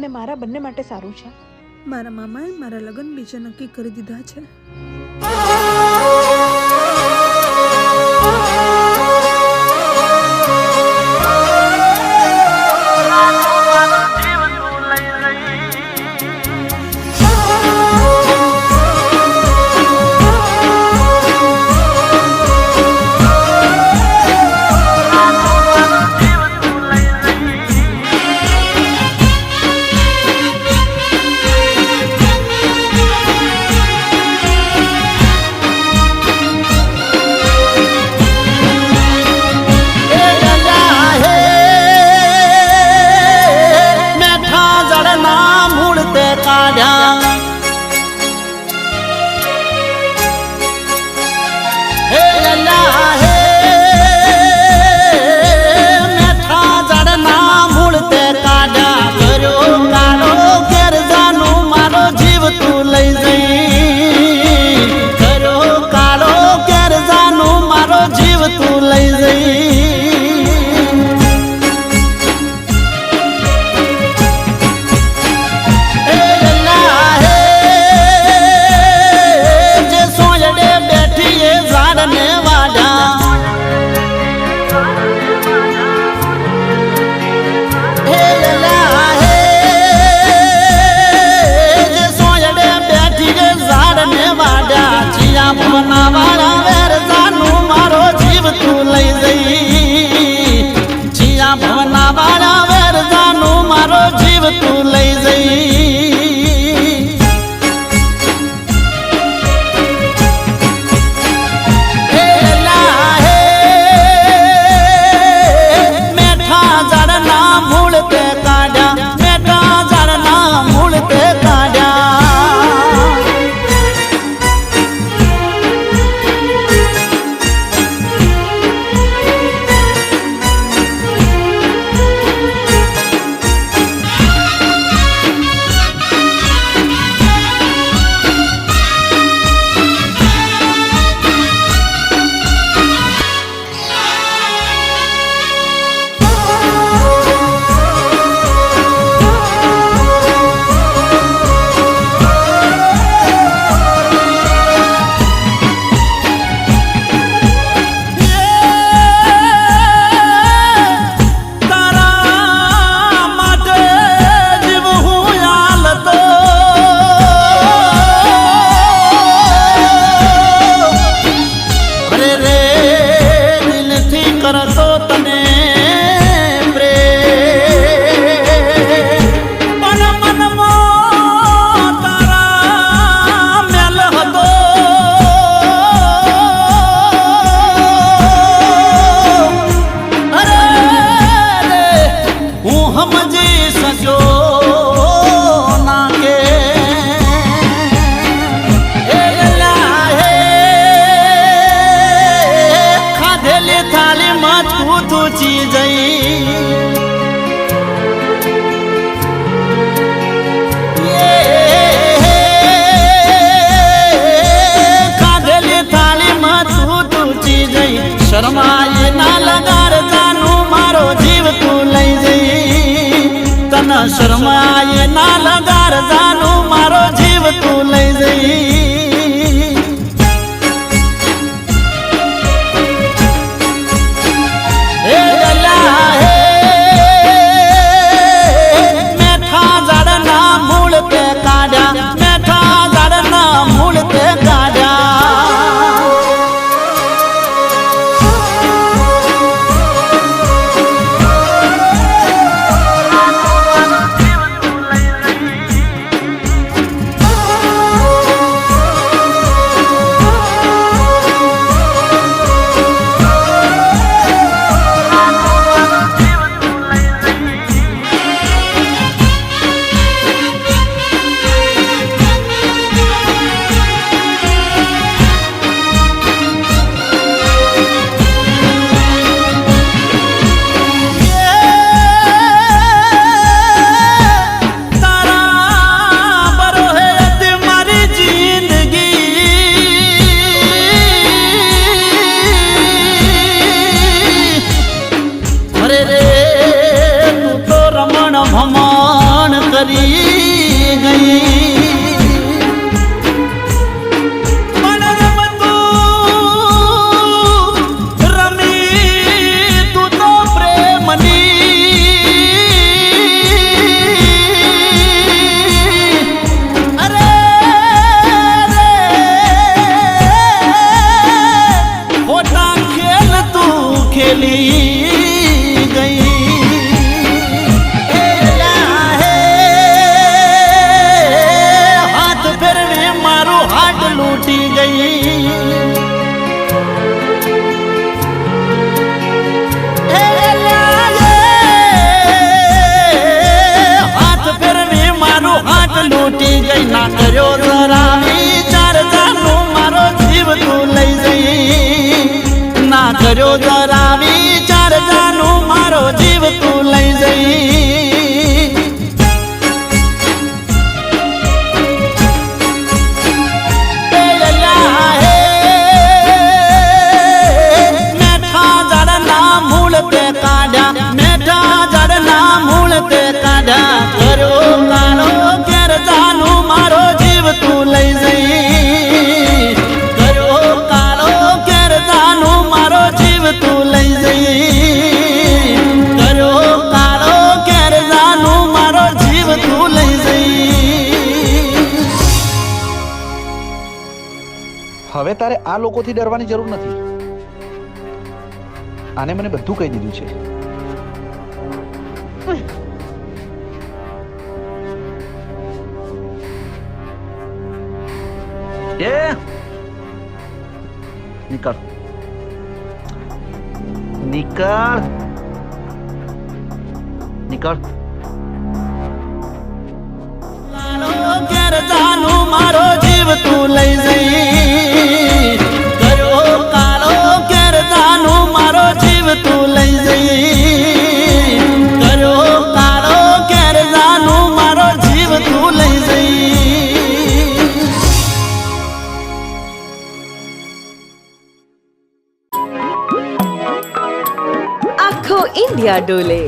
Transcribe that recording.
અને મારા બંને માટે સારું છે. મારા મામાએ મારા લગ્ન બીજે નક્કી કરી દીધા છે. શરમાય ના લગાર જાનું મારો જીવ તું લઈ જઈ. તને શરમાય ના લગાર જાનું મારો જીવ તું લઈ જઈ. કરી ગઈ પણ રમતું રમી તું તો પ્રેમની અરે ખોટા ખેલ તું ખેલી ગઈ હાથ ફેરવે મારું હાથ લૂટી ગઈ હાથ ફેરવે મારું હાથ લૂટી ગઈ ના કર્યો જરા વિચાર જાનું મારો જીવ તું લઈ જઈ ના કર્યો જરા વિચાર જાનું મારો જીવ તું લઈ જઈ મેઠા ઝાડના મૂળ તે કાઢ્યા મેઠા ઝાડના મૂળ તે કાઢ્યા કર્યો કાળો ઘેર જાનું મારો જીવ તું લઈ જઈ કર્યો કાળો ઘેર જાનું મારો જીવ તું લઈ જઈ કર્યો કાળો ઘેર જાનું મારો જીવ તું લઈ જઈ હવે તારે આ લોકોથી ડરવાની જરૂર નથી. આને મને બધું કહી દીધું છે. એ નીકળ નીકળ નીકળ ઘેર જાનું મારો જીવ તું લઈ જઈ કર્યો કાળો ઘેર જાનું મારો જીવ તું લઈ જઈ કર્યો કાળો ઘેર જાનું મારો જીવ તું લઈ જઈ આખો ઇન્ડિયા ડોલે.